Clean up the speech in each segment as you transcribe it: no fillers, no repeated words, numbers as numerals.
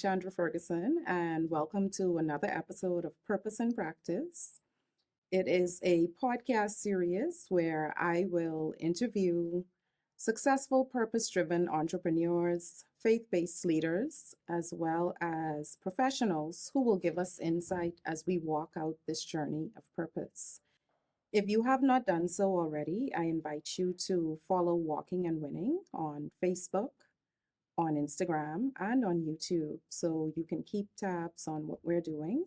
Chandra Ferguson, and welcome to another episode of Purpose in Practice. It is a podcast series where I will interview successful, purpose driven entrepreneurs, faith based leaders, as well as professionals who will give us insight as we walk out this journey of purpose. If you have not done so already, I invite you to follow Walking and Winning on Facebook, on Instagram, and on YouTube so you can keep tabs on what we're doing.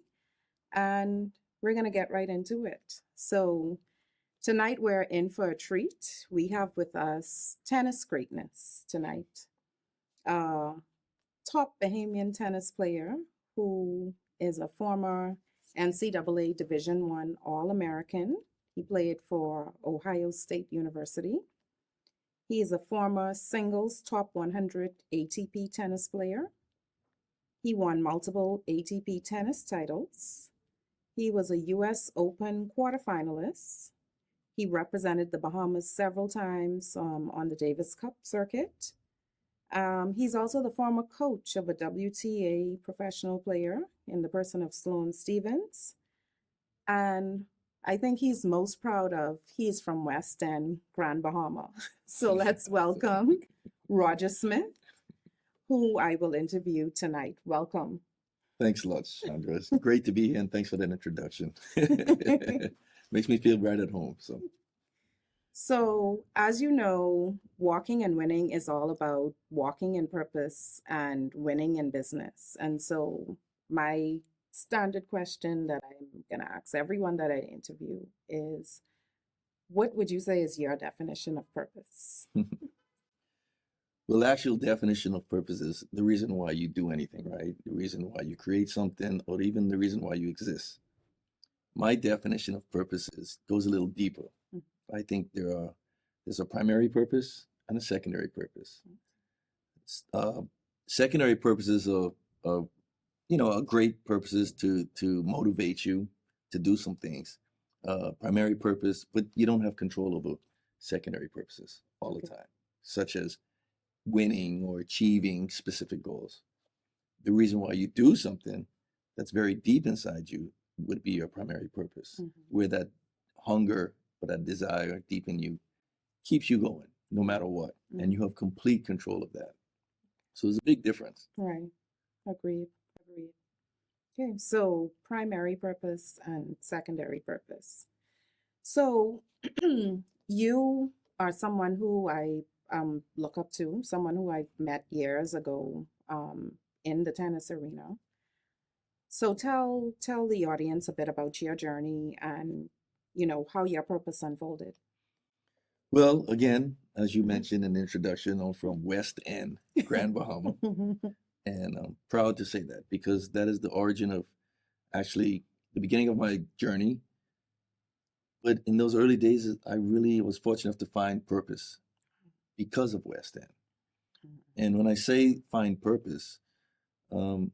And we're going to get right into it. So, tonight we're in for a treat. We have with us tennis greatness tonight. Top Bahamian tennis player who is a former NCAA Division I All-American. He played for Ohio State University. He is a former singles top 100 ATP tennis player. He won multiple ATP tennis titles. He was a U.S. Open quarterfinalist. He represented the Bahamas several times on the Davis Cup circuit. He's also the former coach of a WTA professional player in the person of Sloane Stevens. And I think he's most proud of, he's from West End, Grand Bahama. So let's welcome Roger Smith, who I will interview tonight. Welcome. Thanks a lot, Chandra. It's great to be here, and thanks for that introduction. Makes me feel right at home. So, as you know, Walking and Winning is all about walking in purpose and winning in business. And so my standard question that I'm going to ask everyone that I interview is, what would you say is your definition of purpose? Well, the actual definition of purpose is the reason why you do anything, right? The reason why you create something, or even the reason why you exist. My definition of purpose goes a little deeper. I think there's a primary purpose and a secondary purpose. Secondary purposes are great purposes to motivate you to do some things. Primary purpose, but you don't have control over secondary purposes all the time, such as winning or achieving specific goals. The reason why you do something that's very deep inside you would be your primary purpose, where that hunger or that desire deep in you keeps you going no matter what, and you have complete control of that. So there's a big difference. Right. Agreed. Okay, so primary purpose and secondary purpose. So you are someone who I look up to, someone who I met years ago in the tennis arena. So tell the audience a bit about your journey and, how your purpose unfolded. Well, again, as you mentioned in the introduction, I'm from West End, Grand Bahama. And I'm proud to say that because that is the origin of actually the beginning of my journey. But in those early days, I really was fortunate enough to find purpose because of West End. And when I say find purpose, it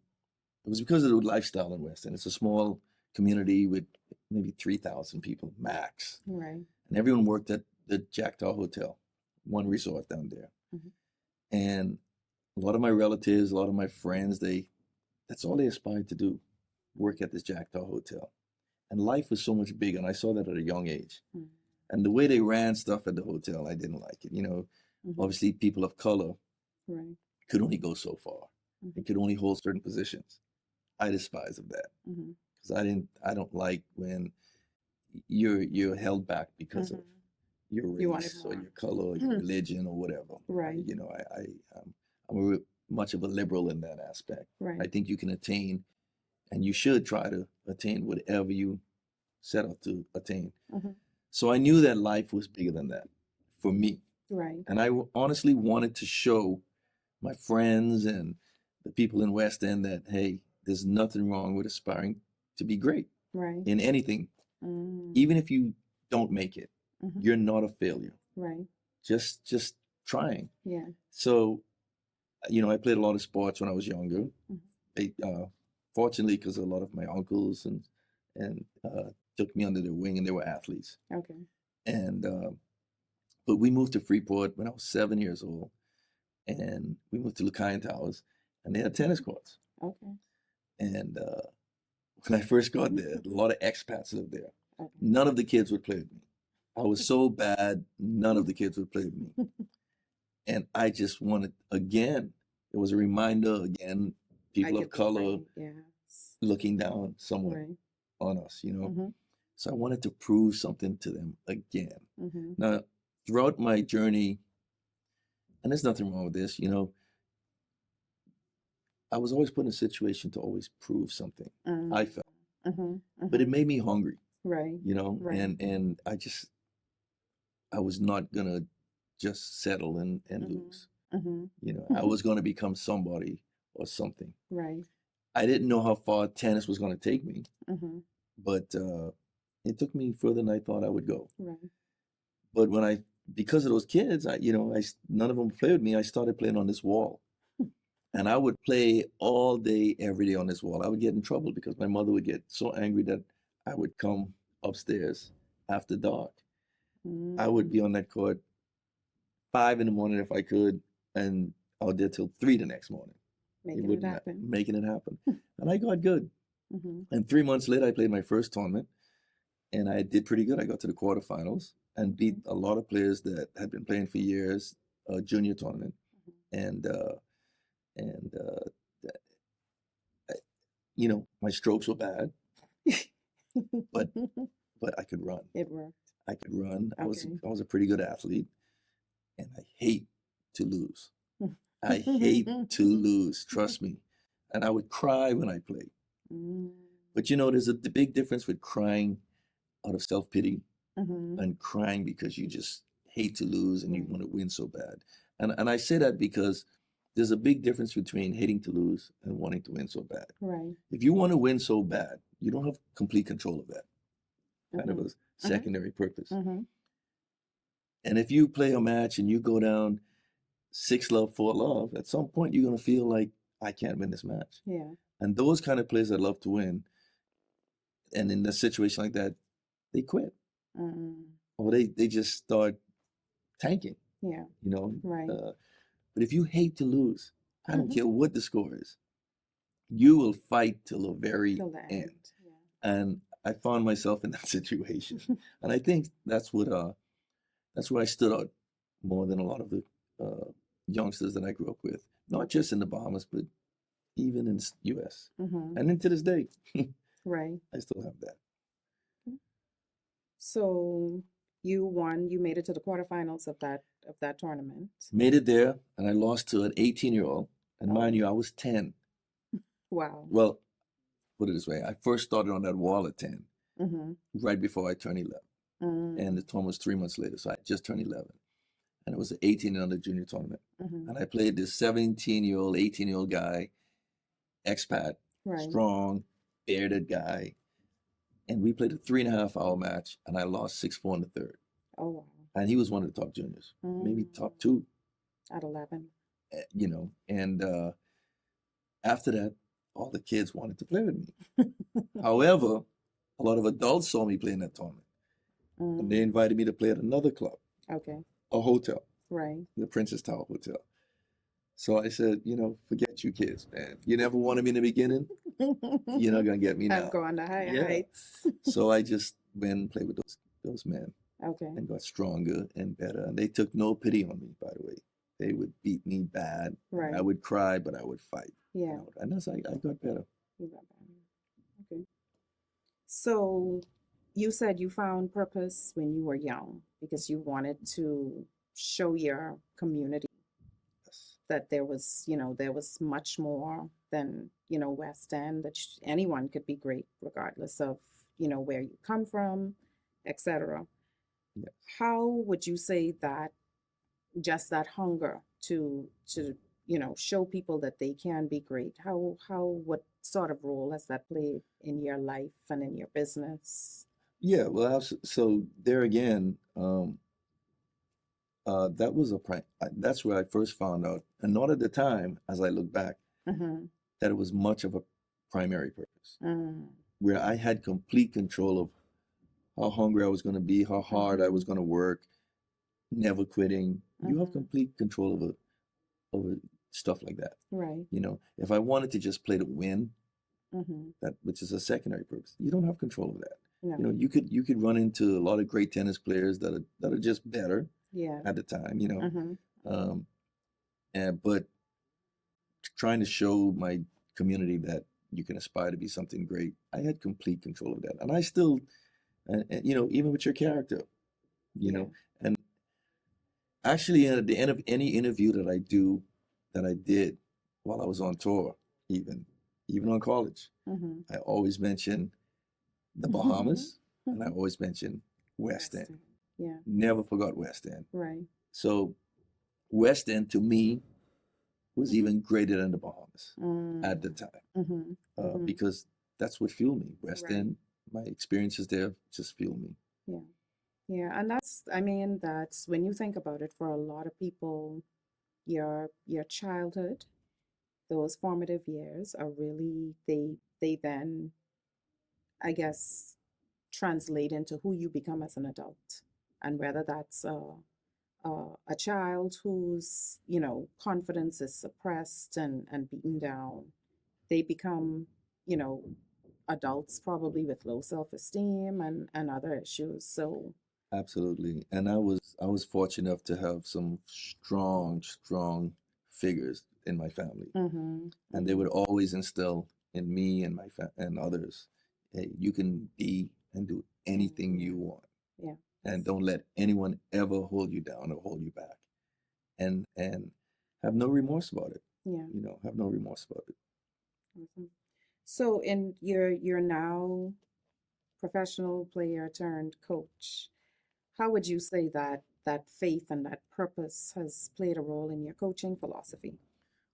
was because of the lifestyle in West End. It's a small community with maybe 3,000 people max. Right. And everyone worked at the Jackdaw Hotel, one resort down there. And a lot of my relatives, a lot of my friends, that's all they aspired to do, work at this Jackdaw Hotel. And life was so much bigger, and I saw that at a young age. And the way they ran stuff at the hotel, I didn't like it. Obviously people of color could only go so far. They could only hold certain positions. I despise of that because I don't like when you're held back because of your race or your color or your religion or whatever. Right. I'm much of a liberal in that aspect. Right. I think you can attain, and you should try to attain whatever you set out to attain. So I knew that life was bigger than that for me. Right. And I honestly wanted to show my friends and the people in West End that, hey, there's nothing wrong with aspiring to be great in anything. Even if you don't make it, you're not a failure. Right. Just trying. Yeah. So, I played a lot of sports when I was younger. Fortunately, because a lot of my uncles and took me under their wing, and they were athletes. Okay. And but we moved to Freeport when I was 7 years old, and we moved to Lucayan Towers, and they had tennis courts. Okay. And when I first got there, a lot of expats lived there. Okay. None of the kids would play with me. I was so bad, none of the kids would play with me. And I just wanted, again, it was a reminder, again, people of color Yes. looking down somewhat Right. on us, you know? Mm-hmm. So I wanted to prove something to them again. Mm-hmm. Now, throughout my journey, and there's nothing wrong with this, you know, I was always put in a situation to always prove something, Mm-hmm. I felt. Mm-hmm. But it made me hungry, Right. you know, Right. and I was not gonna just settle and Mm-hmm. lose. Mm-hmm. You know, I was gonna become somebody or something. Right. I didn't know how far tennis was gonna take me, Mm-hmm. but it took me further than I thought I would go. Right. But because of those kids, none of them played with me. I started playing on this wall, and I would play all day, every day on this wall. I would get in trouble because my mother would get so angry that I would come upstairs after dark. I would be on that court 5 in the morning if I could, and out there till 3 the next morning. Making it happen. Making it happen. And I got good. Mm-hmm. And 3 months later, I played my first tournament, and I did pretty good. I got to the quarterfinals and beat a lot of players that had been playing for years, junior tournament. And you know, my strokes were bad, but I could run. It worked. I could run. I Okay. was a pretty good athlete, and I hate to lose. I hate to lose, trust me. And I would cry when I played. But you know, there's the big difference with crying out of self-pity Mm-hmm. and crying because you just hate to lose and you Right. want to win so bad. And I say that because there's a big difference between hating to lose and wanting to win so bad. Right. If you want to win so bad, you don't have complete control of that. Kind of Mm-hmm. a secondary purpose. Mm-hmm. And if you play a match and you go down 6-love, 4-love, at some point you're going to feel like, I can't win this match. Yeah. And those kind of players that love to win, and in a situation like that, they quit. Mm-hmm. Or they just start tanking, Yeah. you know. Right. But if you hate to lose, I don't Mhm. care what the score is, you will fight till the very Till the end. end. Yeah. And I found myself in that situation. And I think that's where I stood out more than a lot of the youngsters that I grew up with, not just in the Bahamas, but even in the U.S. Mm-hmm. And then to this day, Right. I still have that. So you won. You made it to the quarterfinals of that tournament. Made it there, and I lost to an 18-year-old. And Oh. mind you, I was 10. Wow. Well, put it this way, I first started on that wall at 10, Mm-hmm. right before I turned 11. Mm-hmm. And the tournament was 3 months later, so I just turned 11. And it was an 18 and under junior tournament. Mm-hmm. And I played this 17-year-old, 18-year-old guy, expat, Right. strong, bearded guy. And we played a 3.5-hour match, and I lost 6-4 in the third. Oh wow. And he was one of the top juniors, maybe top 2, At 11. you know. And after that, all the kids wanted to play with me. However, a lot of adults saw me play in that tournament, and they invited me to play at another club, Okay. a hotel, Right. the Princess Tower Hotel. So I said, you know, forget you kids, man. You never wanted me in the beginning. You're not gonna get me now. I'm going to higher Yeah. heights. So I just went and played with those men Okay. and got stronger and better. And they took no pity on me, by the way. They would beat me bad. Right. I would cry, but I would fight. Yeah. And that's I got better. You got that. Okay. So you said you found purpose when you were young because you wanted to show your community Yes. that there was, there was much more than, West End, that anyone could be great regardless of, where you come from, etc. Yes. How would you say that just that hunger to show people that they can be great, what sort of role has that played in your life and in your business? Yeah, well, so there again, that was that's where I first found out, and not at the time, as I look back, Mm-hmm. that it was much of a primary purpose, Mm. where I had complete control of how hungry I was going to be, how hard I was going to work, never quitting. You have Mhm. complete control over stuff like that. Right. You know, if I wanted to just play to win, Mm-hmm. that which is a secondary purpose, you don't have control of that. No. You know, you could run into a lot of great tennis players that are just better Yeah. at the time. You know, Mm-hmm. um, but trying to show my community that you can aspire to be something great, I had complete control of that, and I still, you know, even with your character, you Yeah. know, and actually at the end of any interview that I do, that I did while I was on tour, even on college, Mm-hmm. I always mention the Bahamas, and I always mention West End. Western. Yeah. Never forgot West End. Right. So West End to me was even greater than the Bahamas at the Mm. time, Mm-hmm. Mm-hmm. because that's what fueled me. West Right. End, my experiences there just fueled me. Yeah. Yeah. And that's, I mean, that's when you think about it, for a lot of people, your childhood, those formative years are really, they then, I guess, translate into who you become as an adult. And whether that's a child whose, you know, confidence is suppressed and beaten down, they become, you know, adults probably with low self-esteem and other issues. So, Absolutely. And I was fortunate enough to have some strong figures in my family. mm-hmm, And they mm-hmm, would always instill in me and and others, hey, you can be and do anything yeah, you want. yeah, And don't let anyone ever hold you down or hold you back. And have no remorse about it. yeah. You know, have no remorse about it. Awesome. So, in you're now professional player turned coach. How would you say that that faith and that purpose has played a role in your coaching philosophy?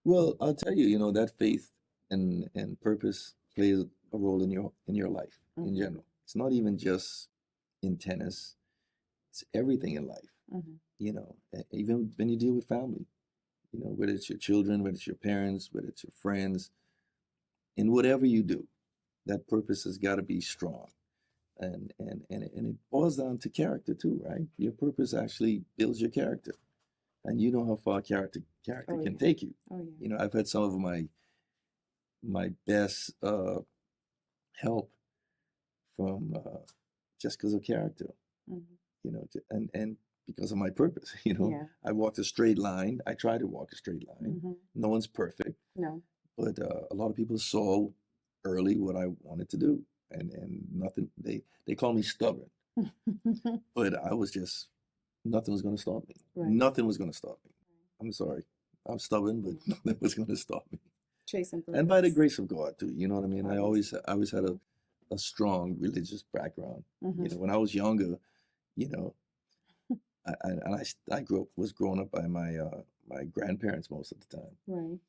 Well, I'll tell you, you know, that faith and purpose plays a role in your life in Mm-hmm, general. It's not even just in tennis, it's everything in life. mm-hmm, You know, even when you deal with family, you know, whether it's your children, whether it's your parents, whether it's your friends, in whatever you do, that purpose has got to be strong. And it boils down to character too, right? Your purpose actually builds your character, and you know how far character oh can yeah, take you. oh yeah, You know, I've had some of my best help from just because of character, mm-hmm, you know, and because of my purpose. You know, yeah, I walked a straight line. I try to walk a straight line. mm-hmm, No one's perfect, no, but a lot of people saw early what I wanted to do, and nothing. They call me stubborn, but I was just nothing was going to stop me. right, Nothing was going to stop me. I'm sorry, I'm stubborn, but yeah, nothing was going to stop me. chasing And by the purpose, grace of God too, you know what I mean. obviously, I always had yeah, a strong religious background. You mm-hmm, know, when I was younger, you know, I was growing up by my grandparents most of the time, right,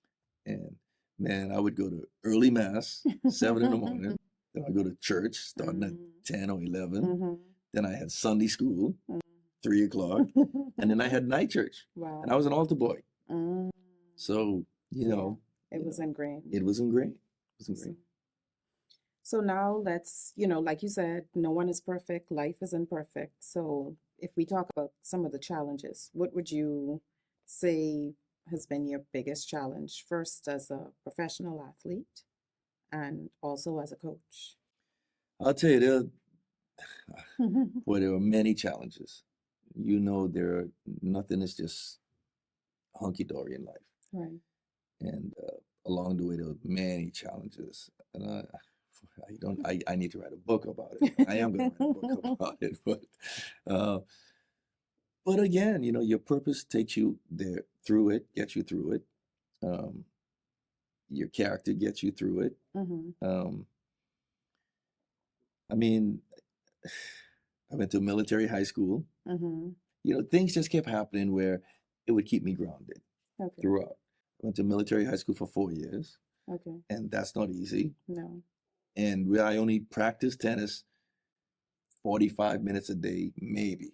and man, I would go to early mass 7 in the morning. Then I go to church starting at mm-hmm, 10 or 11. mm-hmm, Then I had Sunday school, mm. 3 o'clock, and then I had night church, and Wow. I was an altar boy. Mm, So yeah, it you was know, ingrained. it was ingrained. It was ingrained. Awesome. So now let's, you know, like you said, no one is perfect, life isn't perfect. So if we talk about some of the challenges, what would you say has been your biggest challenge, first as a professional athlete and also as a coach? I'll tell you, there are many challenges. You know, nothing is just hunky dory in life, Right. and along the way there are many challenges. And I don't. I need to write a book about it. I am going to write a book about it, uh, but again, you know, your purpose takes you there through it, gets you through it. Um, your character gets you through it. Mm-hmm. Um, I mean, I went to military high school. Mm-hmm. You know, things just kept happening where it would keep me grounded Okay. throughout. I went to military high school for 4 years, Okay. and that's not easy. No. And where I only practiced tennis 45 minutes a day, maybe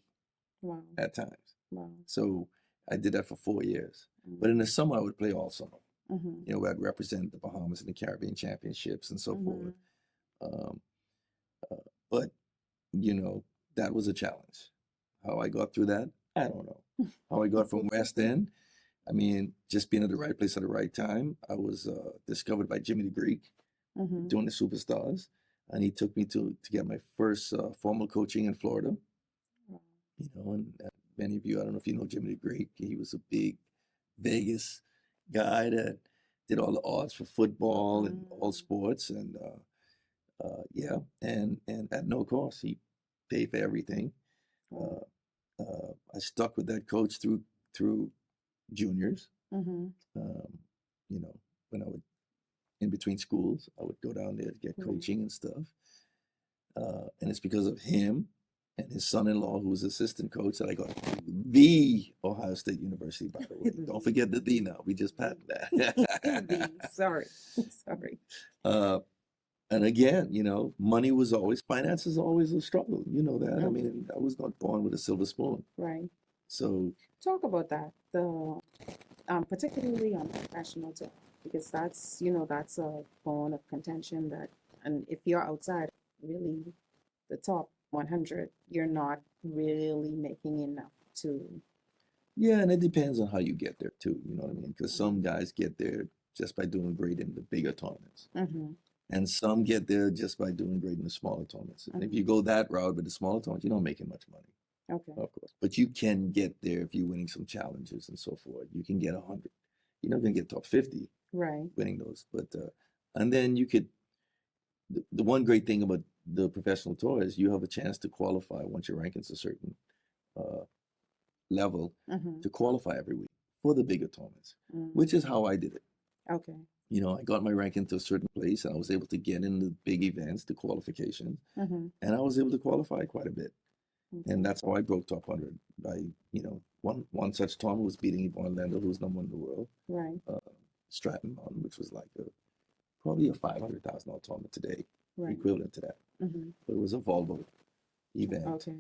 Wow. at times. Wow. So I did that for 4 years. But in Mm-hmm. the summer, I would play all summer. Mm-hmm. You know, where I'd represent the Bahamas in the Caribbean Championships and so Mm-hmm. forth. Um, uh, but, you know, that was a challenge. How I got through that, I don't know. How I got from West End I mean, just being at the right place at the right time. I was discovered by Jimmy the Greek Mm-hmm. doing the Superstars, and he took me to get my first formal coaching in Florida. You know, and many of you, I don't know if you know Jimmy the Greek. He was a big Vegas guy that did all the odds for football and all sports, and yeah, and at no cost, he paid for everything. Wow. I stuck with that coach through juniors. Mm-hmm. Um, you know, when I would in between schools, I would go down there to get Right. coaching and stuff. And it's because of him and his son-in-law, who was assistant coach, that I got the Ohio State University. By the way, don't forget the "the" now. We just patented that. Sorry. Sorry. uh, and again, you know, money was always, finance is always a struggle. You know that. I Mhm. mean, I was not born with a silver spoon. Right. So Talk about that. The particularly on professional too, because that's, you know, that's a bone of contention that, and if you're outside really the top 100, you're not really making enough to. yeah, and it depends on how you get there too. You know what I mean? Because some guys get there just by doing great in the bigger tournaments. Mm-hmm. And some get there just by doing great in the smaller tournaments. And if you go that route with the smaller tournaments, you're not making much money, Okay. of course. But you can get there if you're winning some challenges and so forth. You can get 100. You're not going to get top 50 Right. winning those. But and then you could, the one great thing about the professional tour is you have a chance to qualify once your ranking's a certain uh, level Mm-hmm. to qualify every week for the bigger tournaments, which is how I did it. Okay. You know, I got my ranking to a certain place and I was able to get in the big events, the qualifications, Mm-hmm. and I was able to qualify quite a bit. Okay. And that's how I broke top 100 by, you know, one such tournament was beating Yvonne Lendl, who's number one in the world, Right. Stratton Mountain, which was like probably a $500,000 tournament today, Right. equivalent to that. Mm-hmm. But it was a Volvo event. Okay.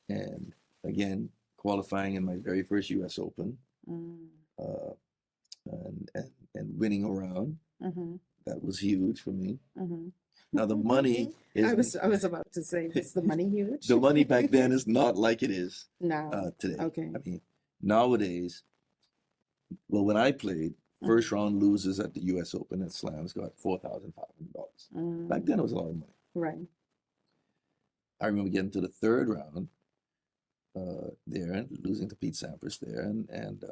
And again, qualifying in my very first US Open, Mm. and winning a round. Mm-hmm. That was huge for me. Mm-hmm. Now the money is I was about to say, was the money huge? the money back then is not like it is No. today. Okay. I mean, nowadays, well, when I played, first round losers at the US Open at Slams got $4,500. Back then it was a lot of money. Right. I remember getting to the third round there and losing to Pete Sampras there, and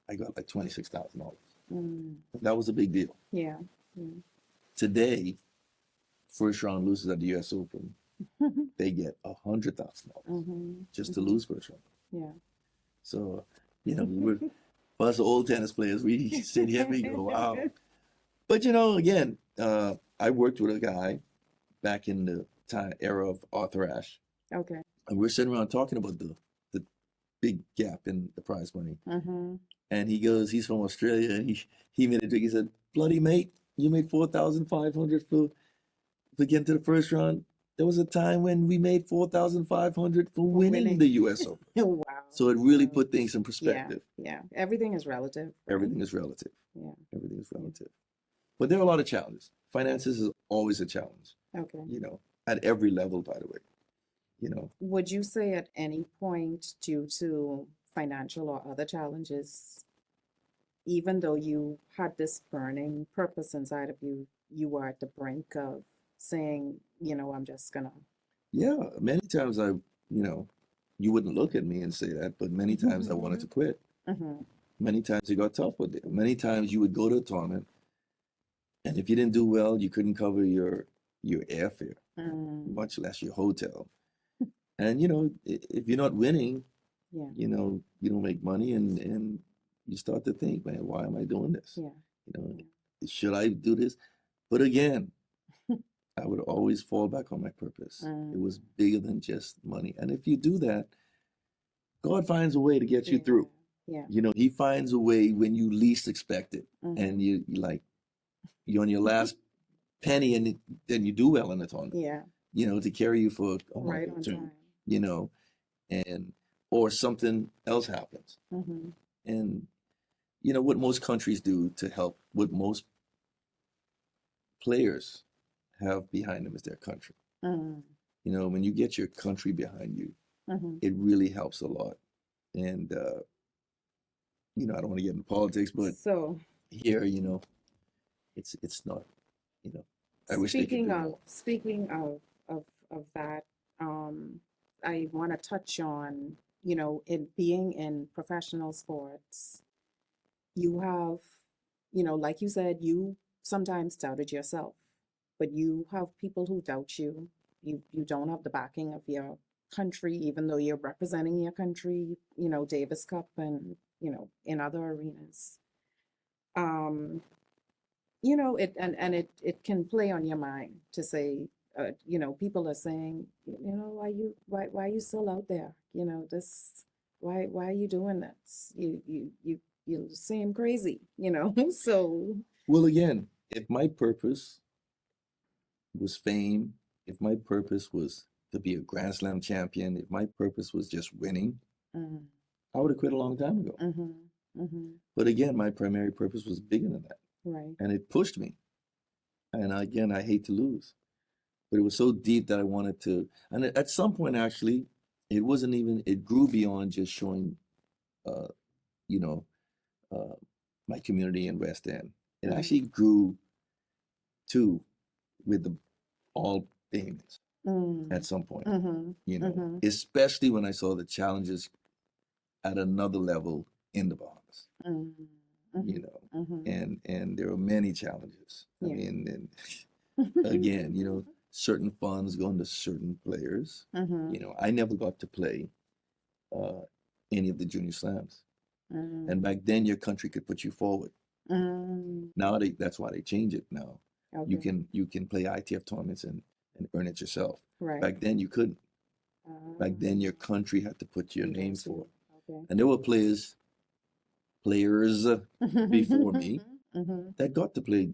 I got like $26,000. That was a big deal. Yeah. Yeah. Today, first round losers at the US Open, they get $100,000 just to lose first round. Yeah. So, you know, for us old tennis players, we sit here and we go, wow. But you know, again, I worked with a guy back in the era of Arthur Ashe, Okay. and we're sitting around talking about the big gap in the prize money. And he goes, he's from Australia, and he made a joke. He said, "Bloody mate, you made 4,500 for getting to the first round. There was a time when we made 4,500 for winning the US Open." Wow. So it really put things in perspective. Yeah. Everything is relative. Right? Everything is relative. Yeah. Everything is relative. But there are a lot of challenges. Finances is always a challenge. Okay. You know, at every level, by the way. You know. Would you say at any point, due to financial or other challenges, even though you had this burning purpose inside of you, you were at the brink of saying, you know, I'm just gonna. Yeah, many times you know, you wouldn't look at me and say that, but many times I wanted to quit. Many times it got tough with it. Many times you would go to a tournament, and if you didn't do well, you couldn't cover your airfare, much less your hotel. And you know, if you're not winning, you know, you don't make money, and you start to think, man, why am I doing this? Yeah. You know, should I do this? But again, I would always fall back on my purpose. It was bigger than just money. And if you do that, God finds a way to get you through. Yeah. You know, He finds a way when you least expect it. And you're on your last penny, and then you do well in the tournament. Yeah. You know, to carry you for a month or two. You know, and or something else happens. And you know what most countries do to help, what most players have behind them is their country. You know, when you get your country behind you, it really helps a lot. And you know, I don't want to get into politics, but So here, you know, it's not, you know, I wish they could do more. speaking of that, I want to touch on, you know, in being in professional sports, you have, you know, like you said, you sometimes doubted yourself, but you have people who doubt you. You don't have the backing of your country, even though you're representing your country, you know, Davis Cup and, you know, in other arenas. Um, you know, it can play on your mind to say, you know, people are saying, you know, why are you still out there? You know, this, why are you doing this? You seem crazy, you know. So Well, again, if my purpose was fame, if my purpose was to be a Grand Slam champion, if my purpose was just winning, mm, I would have quit a long time ago. mm-hmm, mm-hmm, But again, my primary purpose was bigger than that, right, and it pushed me. And again, I hate to lose, but it was so deep that I wanted to. And at some point, actually, it wasn't even. It grew beyond just showing, uh, you know, uh, my community in West End. It mm, actually grew too with the all Bahamians mm, at some point. mm-hmm, You know, mm-hmm, especially when I saw the challenges at another level in the Bahamas. mm, You mm-hmm, know, mm-hmm, and there were many challenges. I yeah. mean, and again, you know, certain funds going to certain players. Mm-hmm, You know, I never got to play uh, any of the junior slams, and mm, back then your country could put you forward. mm, Now that's why they change it. Now okay, you can play ITF tournaments and earn it yourself. right. Back then you couldn't. Back then your Um, country had to put your you name guys for do. it, Okay. and there were players before me Mm-hmm. that got to play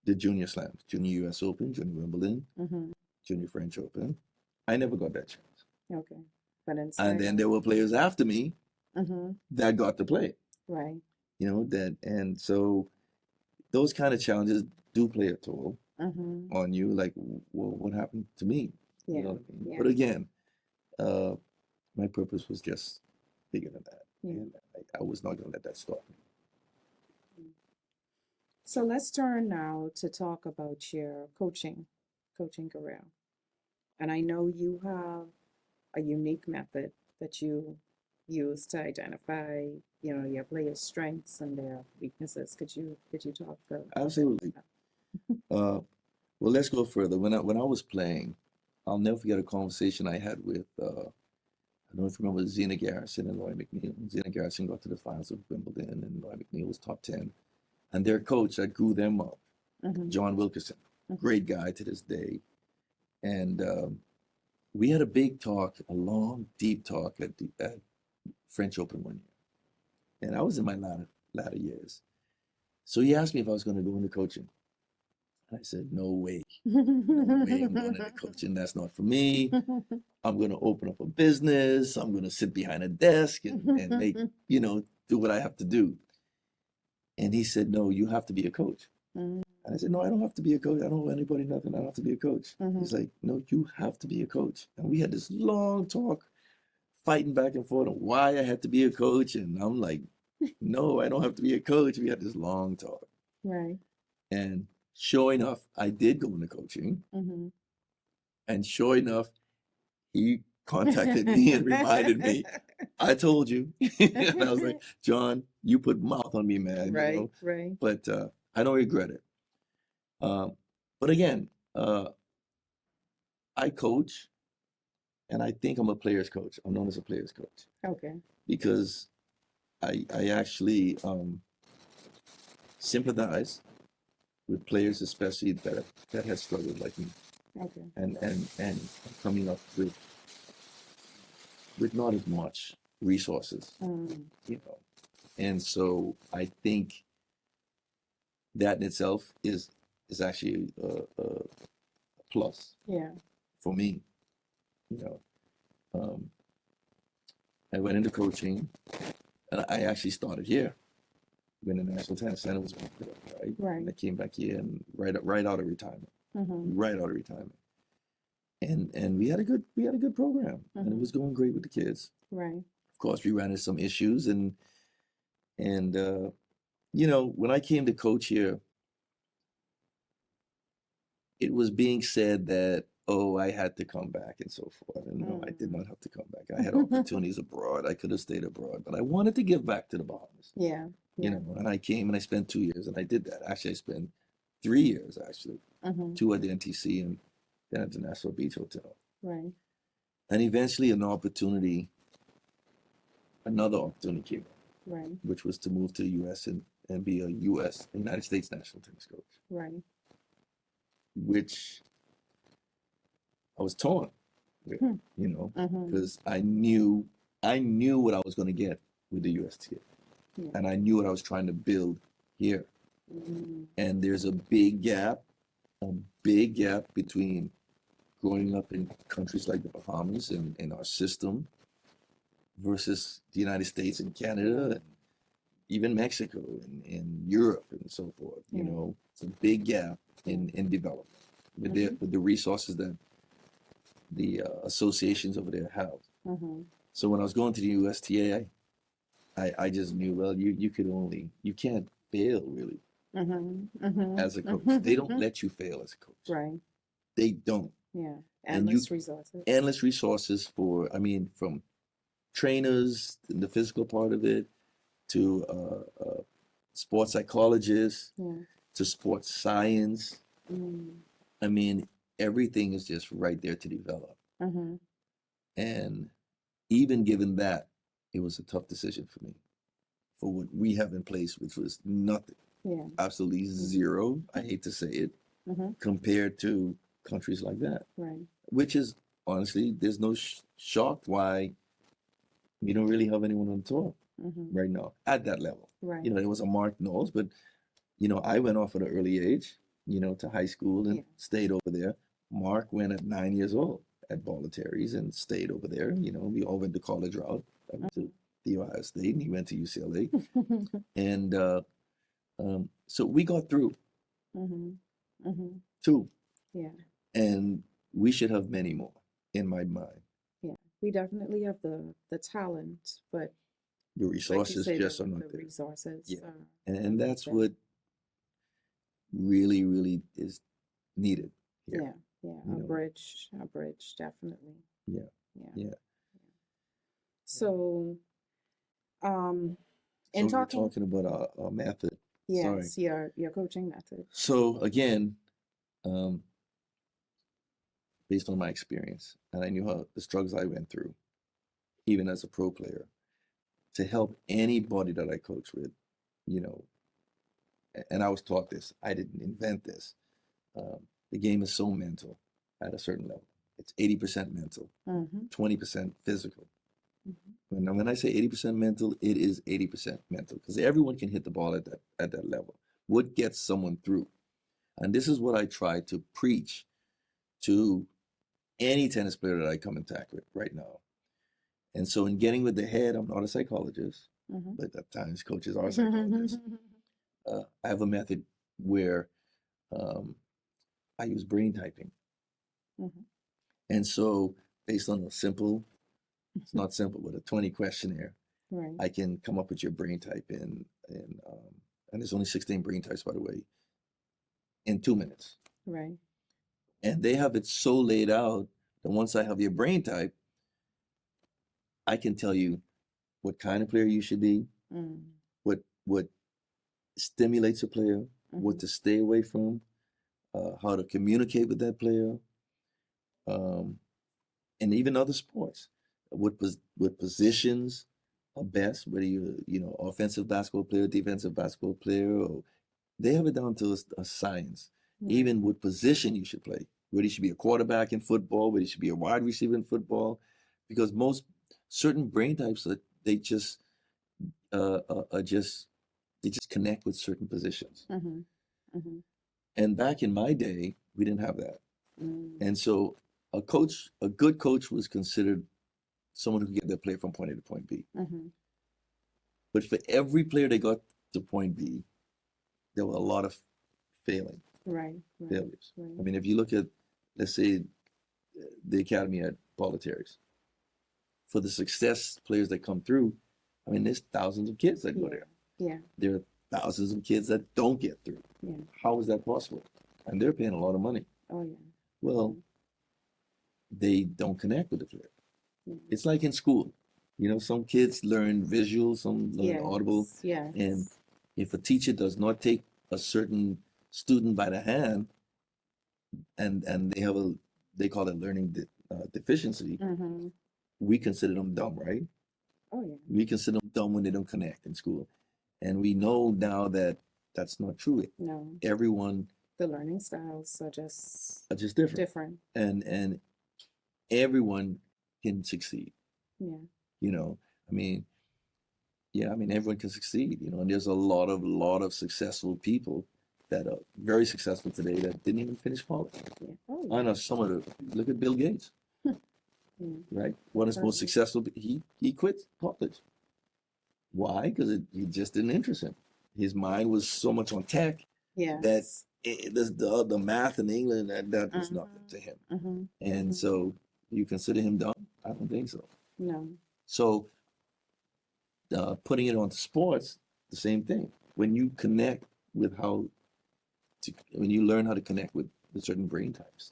the junior slams, junior U.S. Open, junior Wimbledon, Mm-hmm. junior French Open. I never got that chance. Okay. But And instead then of, there were players after me mm-hmm. that got to play. Right. You know that, and so those kind of challenges do play a toll Mm-hmm. on you. Like, well, what happened to me? You Yeah. know what I mean? Yeah. But again, uh, my purpose was just bigger than that, Yeah. and I was not going to let that stop me. So let's turn now to talk about your coaching career. And I know you have a unique method that you use to identify, you know, your players' strengths and their weaknesses. Could you talk about Absolutely. that? Well, let's go further. When I was playing, I'll never forget a conversation I had with I don't know if you remember Zena Garrison and Lloyd McNeil. Zena Garrison got to the finals of Wimbledon, and Lloyd McNeil was top 10. And their coach that grew them up, Mm-hmm. John Wilkerson, Mm-hmm. great guy to this day. And we had a big talk, a long, deep talk at French Open one year. And I was in my latter years. So he asked me if I was going to go into coaching. I said, no way. No way I'm going into coaching. That's not for me. I'm going to open up a business. I'm going to sit behind a desk and make, you know, do what I have to do. And he said, no, you have to be a coach. Mm-hmm. And I said, no, I don't have to be a coach. I don't owe anybody nothing. I don't have to be a coach. He's like, no, you have to be a coach. And we had this long talk, fighting back and forth on why I had to be a coach. And I'm like, no, I don't have to be a coach. We had this long talk. Right. And sure enough, I did go into coaching. Mm-hmm. And sure enough, he contacted me and reminded me, I told you. And I was like, John, you put mouth on me, man, you Right. know. Right. But I don't regret it. But again, I coach, and I think I'm a player's coach. I'm known as a player's coach Okay. because I actually sympathize with players, especially that have struggled like me, Okay. and coming up with not as much resources, Mm. you know. And so I think that in itself is actually a plus Yeah. for me, you know. I went into coaching, and I actually started here. When the National Tennis Center was right, Right. and I came back here and right out of retirement, Mm-hmm. right out of retirement, and we had a good program, and it Mm-hmm. was going great with the kids. Right. Of course, we ran into some issues, and And you know, when I came to coach here, it was being said that, oh, I had to come back and so forth. And no, I did not have to come back. I had opportunities abroad. I could have stayed abroad, but I wanted to give back to the Bahamas. Yeah. You know, and I came and I spent 2 years, and I did that. Actually, I spent 3 years, actually, Mm-hmm. 2 at the NTC and then at the Nassau Beach Hotel. Right. And eventually another opportunity came up, Right. which was to move to the U.S. and be a United States national tennis coach, Right. which I was torn with, Hmm. you know, Mm-hmm. because I knew what I was going to get with the USTA, Yeah. and I knew what I was trying to build here. Mm-hmm. And there's a big gap between growing up in countries like the Bahamas and in our system versus the United States and Canada and even Mexico and Europe and so forth. You Yeah. know, it's a big gap in development with with the resources that the associations over there have. Mm-hmm. So when I was going to the USTA, I just knew, well, you can't fail really Mm-hmm. Mm-hmm. as a coach. Mm-hmm. They don't let you fail as a coach. Right. They don't. Yeah. And Endless resources. endless resources for, I mean, from trainers, the physical part of it, to sports psychologists, Yeah. to sports science. Mm-hmm. I mean, everything is just right there to develop. Mm-hmm. And even given that, it was a tough decision for me for what we have in place, which was nothing, Yeah. absolutely zero. I hate to say it, Mm-hmm. compared to countries like that, Right. which is honestly, there's no shock why we don't really have anyone on tour Mm-hmm. right now at that level. Right. You know, there was a Mark Knowles, but you know, I went off at an early age, you know, to high school and Yeah. stayed over there. Mark went at 9 years old at Bollettieri's and stayed over there. You know, we all went to college route. I went to the Ohio State and he went to UCLA. And so we got through Mm-hmm. Mm-hmm. two, Yeah. and we should have many more in my mind. Yeah. We definitely have the talent, but The like you resources say, just are not the there. resources Yeah. are And not that's there. what really, really is needed here. Yeah. Yeah. You A know, bridge, definitely. yeah, Yeah. yeah. So, um, So in we were talking, talking about our method. Sorry. yes, your coaching method. So again, um, based on my experience, and I knew how the struggles I went through, even as a pro player, to help anybody that I coach with, you know, and I was taught this. I didn't invent this. The game is so mental at a certain level. It's 80% mental, Mm-hmm. 20% physical. Mm-hmm. When I say 80% mental, it is 80% mental because everyone can hit the ball at that level. What gets someone through? And this is what I try to preach to any tennis player that I come in contact with right now. And so, in getting with the head, I'm not a psychologist, Mm-hmm. but at times coaches are psychologists. I have a method where I use brain typing. Mm-hmm. And so, based on it's not simple, but a 20 questionnaire, Right. I can come up with your brain type and there's only 16 brain types, by the way, in 2 minutes. Right. And they have it so laid out that once I have your brain type, I can tell you what kind of player you should be, Mm. what stimulates a player, what Mm-hmm. to stay away from, how to communicate with that player, um, and even other sports. What positions are best, whether you know offensive basketball player, defensive basketball player, or they have it down to a science. Right. Even what position you should play, whether you should be a quarterback in football, whether you should be a wide receiver in football, because most certain brain types they just are just they just connect with certain positions. Mm-hmm. Mm-hmm. And back in my day, we didn't have that. Mm. And so a good coach was considered someone who could get their player from point A to point B. Mm-hmm. But for every player that got to point B, there were a lot of failures. Right. I Right. mean, if you look at, let's say, the academy at Bollettieri's, for the success players that come through, I mean, there's thousands of kids that go Yeah. there. Yeah. There are thousands of kids that don't get through. Yeah. How is that possible? And they're paying a lot of money. Oh yeah. Well, they don't connect with the player. Yeah. It's like in school. Some kids learn visual, some learn audible, Yes. and if a teacher does not take a certain student by the hand, and they call it learning deficiency, Mm-hmm. we consider them dumb, right? Oh yeah. We consider them dumb when they don't connect in school, and we know now that that's not true. No. Everyone The learning styles are just are just different, different. and everyone can succeed. Yeah. I mean, yeah, I mean everyone can succeed. And there's a lot of successful people that are very successful today that didn't even finish college. Yeah. Oh I yeah. know some of the look at Bill Gates, Yeah. right? One of his most successful. He quit college. Why? Because it just didn't interest him. His mind was so much on tech that Yes. the math in England that was nothing to him. Mm-hmm. And so you consider him dumb? I don't think so. No. So putting it onto sports, the same thing. When you connect with when you learn how to connect with certain brain types,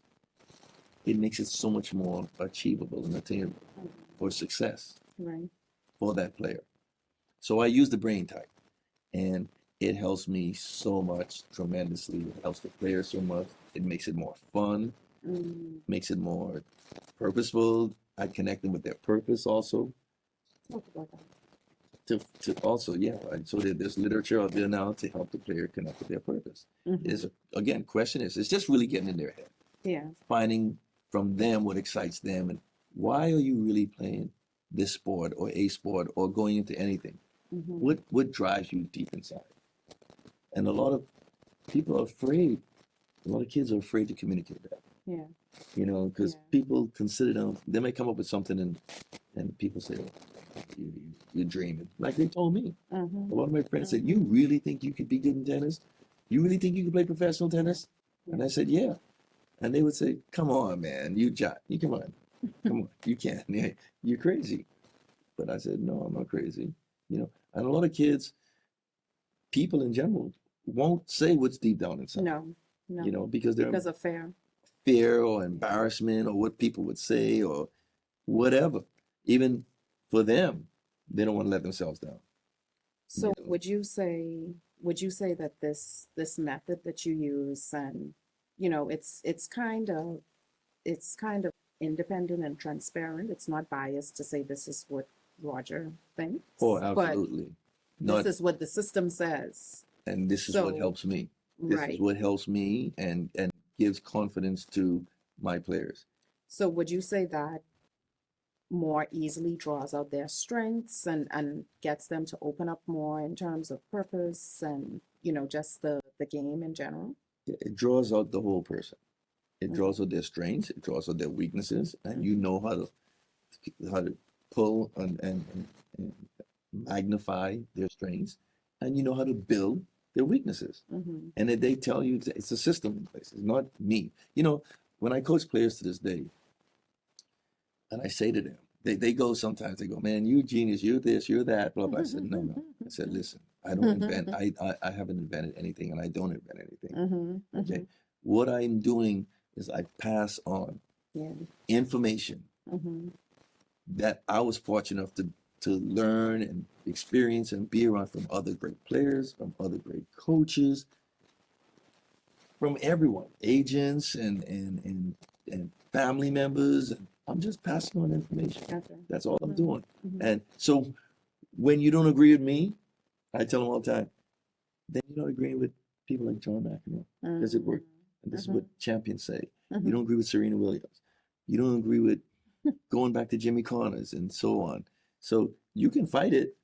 it makes it so much more achievable and attainable for success Right. for that player. So I use the brain type, and it helps me so much tremendously. It helps the player so much. It makes it more fun, makes it more purposeful. I connect them with their purpose also. Talk about that. To also, yeah, so there's literature out there now to help the player connect with their purpose. Mm-hmm. Again, question is, it's just really getting in their head, Yeah. finding from them what excites them, and why are you really playing this sport or a sport or going into anything? Mm-hmm. What drives you deep inside? And a lot of people are afraid. A lot of kids are afraid to communicate that. Yeah. Because Yeah. people consider them. They may come up with something, and people say, "Oh, you're dreaming." Like they told me. Mm-hmm. A lot of my friends said, "You really think you could be good in tennis? You really think you could play professional tennis?" And I said, "Yeah." And they would say, "Come on, man, you come on, you can't. Yeah, you're crazy." But I said, "No, I'm not crazy." And a lot of kids, people in general, won't say what's deep down inside. No. No. Because they're Because of fear or embarrassment or what people would say or whatever. Even for them, they don't want to let themselves down. So would you say that this method that you use, and it's kind of independent and transparent. It's not biased to say this is what Roger thinks. Oh, but absolutely. this is what the system says. And this is what So helps me. This is right. what helps me and gives confidence to my players. So would you say that more easily draws out their strengths and gets them to open up more in terms of purpose and just the game in general? It draws out the whole person. It Mhm. draws out their strengths. It draws out their weaknesses, and you know how to pull and magnify their strengths, and you know how to build their weaknesses. Mm-hmm. And they tell you it's a system in place. It's not me. When I coach players to this day, and I say to them, they go sometimes, they go, "Man, you genius, you're this, you're that, blah, blah." I said, no. I said, listen, I don't invent, I haven't invented anything, and I don't invent anything. Mm-hmm. Okay. What I'm doing is I pass on information that I was fortunate enough to learn and experience and be around from other great players, from other great coaches, from everyone, agents and family members. And I'm just passing on information. Okay. That's all I'm doing. Mhm. And so when you don't agree with me, I tell them all the time, then you're not agreeing with people like John McEnroe. Does it work? And this is what champions say. You don't agree with Serena Williams. You don't agree with going back to Jimmy Connors and so on. So you can fight it,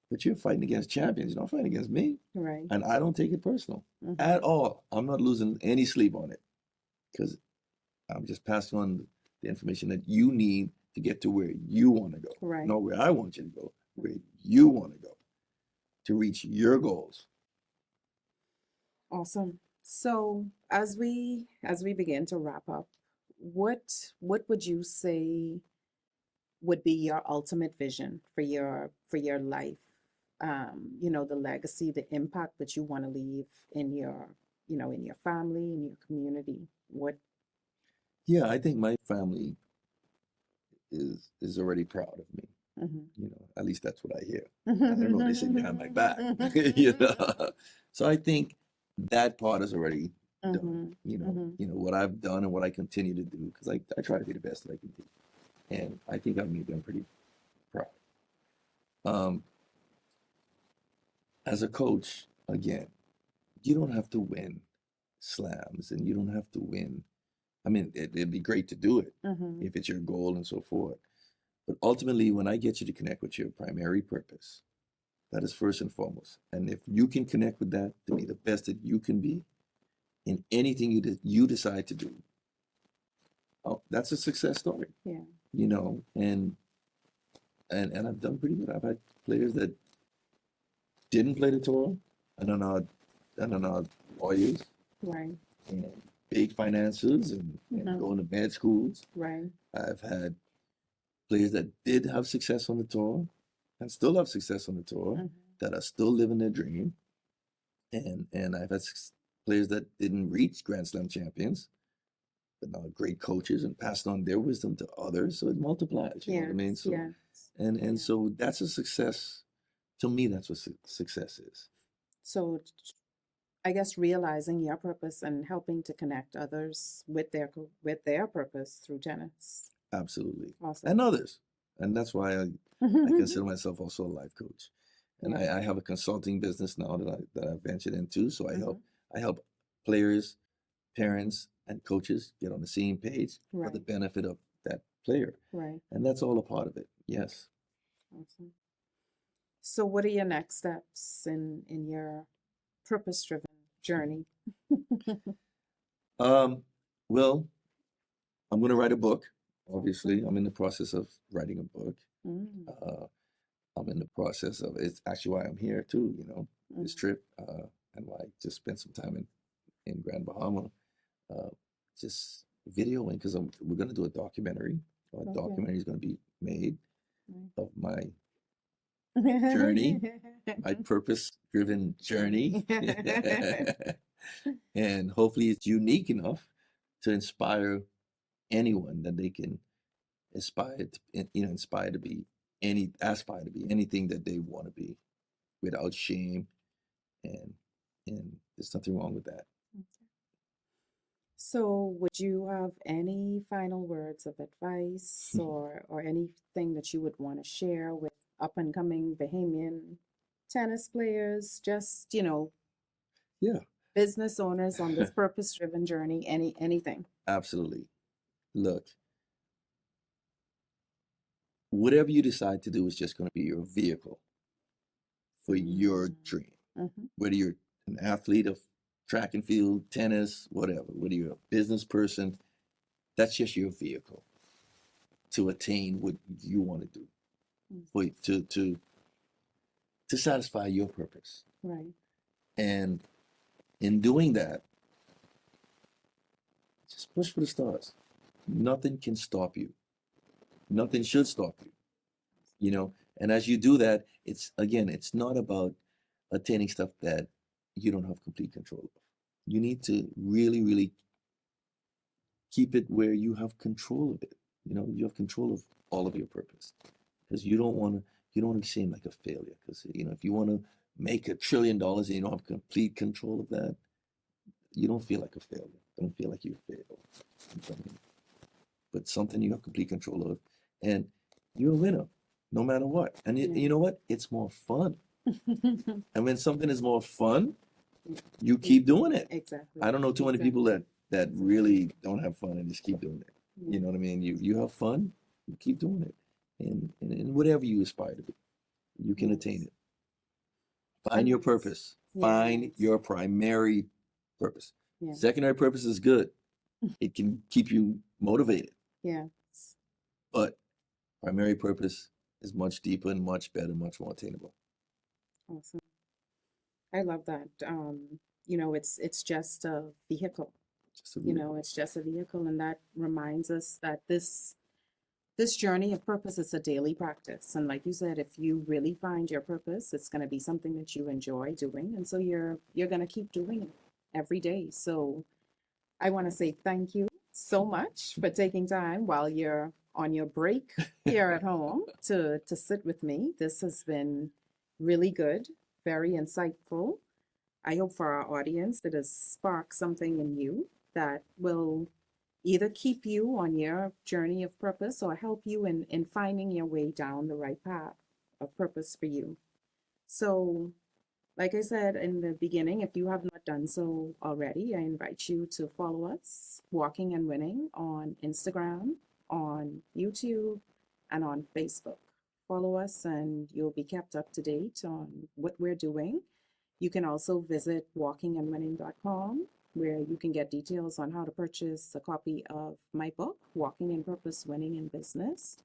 but you're fighting against champions. You're not fighting against me. Right. And I don't take it personal at all. I'm not losing any sleep on it because I'm just passing on the information that you need to get to where you want to go. Right. Not where I want you to go, where you want to go to reach your goals. Awesome. So as we begin to wrap up, what would you say would be your ultimate vision for your life you know, the legacy, the impact that you want to leave in your, you know, in your family, in your community? What? Yeah, I think my family is already proud of me. Mhm. You know, at least that's what I hear. I don't know what they say behind my back. You know, so I think that part is already done. Mhm. Mhm. You know what I've done and what I continue to do because I try to be the best that I can be, and I think I've made them pretty proud. Um, as a coach, again, you don't have to win slams, and you don't have to win. I mean, it'd be great to do it Mhm. if it's your goal and so forth. But ultimately, when I get you to connect with your primary purpose, that is first and foremost. And if you can connect with that to be the best that you can be in anything you decide to do, oh, that's a success story. Yeah. You know, and I've done pretty good. I've had players that didn't play the tour. I don't know lawyers Right. and big finances and Mhm. going to med schools. Right. I've had players that did have success on the tour and still have success on the tour Mhm. that are still living their dream. And I've had players that didn't reach Grand Slam champions, but now great coaches and passed on their wisdom to others. So it multiplies, you know what I mean? Yes. So Yes. and Yeah. so that's a success. To me, that's what success is. So I guess realizing your purpose and helping to connect others with with their purpose through tennis. Absolutely. Awesome. And others. And that's why I consider myself also a life coach. And Yeah. I have a consulting business now that I've ventured into. So Mhm. I help players, parents, and coaches get on the same page for the Right. benefit of that player. Right. And that's all a part of it. Yes. Awesome. So what are your next steps in your purpose-driven journey? Um, well, I'm going to write a book. Obviously, Awesome. I'm in the process of writing a book. Mm. Uh, I'm in the process of it's actually why I'm here too, you know, Mm. this trip, and why I just spent some time in Grand Bahama, uh, just videoing because we're going to do a documentary. A Okay. documentary is going to be made of my journey, Right. my purpose-driven journey, and hopefully it's unique enough to inspire anyone that they can inspire to be aspire to be anything that they want to be without shame, and there's nothing wrong with that. So, would you have any final words of advice or anything that you would want to share with up and coming Bahamian tennis players, just, you know, Yeah, business owners on this purpose-driven journey, anything? absolutely. Look, whatever you decide to do is just going to be your vehicle for your Mm. dream. Mhm. Whether you're an athlete of track and field, tennis, whatever, whether you're a business person, that's just your vehicle to attain what you want to do, Mm. for to satisfy your purpose. Right. And in doing that, just push for the stars. Nothing can stop you. Nothing should stop you. You know, and as you do that, it's not about attaining stuff that you don't have complete control of. You need to really, really keep it where you have control of it. You know, you have control of all of your purpose because you don't want to seem like a failure. Because you know, if you want to make $1 trillion and you don't have complete control of that, you don't feel like a failure. Don't feel like you failed. But something you have complete control of, and you're a winner, no matter what. And Yeah. you know what? It's more fun. And when something is more fun, Yeah. you keep doing it. Exactly. I don't know too many people that really don't have fun and just keep doing it. Yeah. You know what I mean? You have fun, you keep doing it. And whatever you aspire to be, you can attain Yes. it. Find And your purpose. Find yes. your primary purpose. Yeah. Secondary purpose is good. It can keep you motivated. Yes. But primary purpose is much deeper and much better, much more attainable. Awesome. I love that. You know, it's just a vehicle. Just a You know, vehicle. it's just a vehicle, and that reminds us that this this journey of purpose is a daily practice. And like you said, if you really find your purpose, it's going to be something that you enjoy doing. And so you're going to keep doing it every day. So I want to say thank you so much for taking time while you're on your break here at home to sit with me. This has been really good, very insightful. I hope for our audience it has sparked something in you that will either keep you on your journey of purpose or help you in finding your way down the right path of purpose for you. So, like I said in the beginning, if you have not done so already, I invite you to follow us, Walking and Winning, on Instagram, on YouTube, and on Facebook. Follow us and you'll be kept up to date on what we're doing. You can also visit walkingandwinning.com, where you can get details on how to purchase a copy of my book, Walking in Purpose, Winning in Business,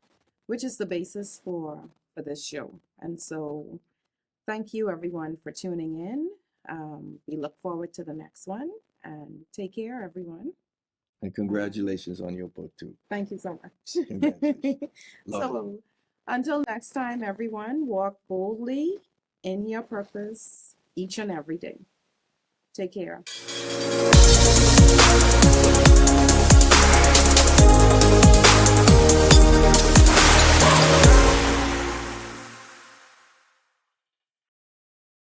which is the basis for this show. And so thank you, everyone, for tuning in. We look forward to the next one, and take care, everyone. And congratulations on your book, too. Thank you so much. Congratulations. Love it. So until next time, everyone, walk boldly in your purpose each and every day. Take care.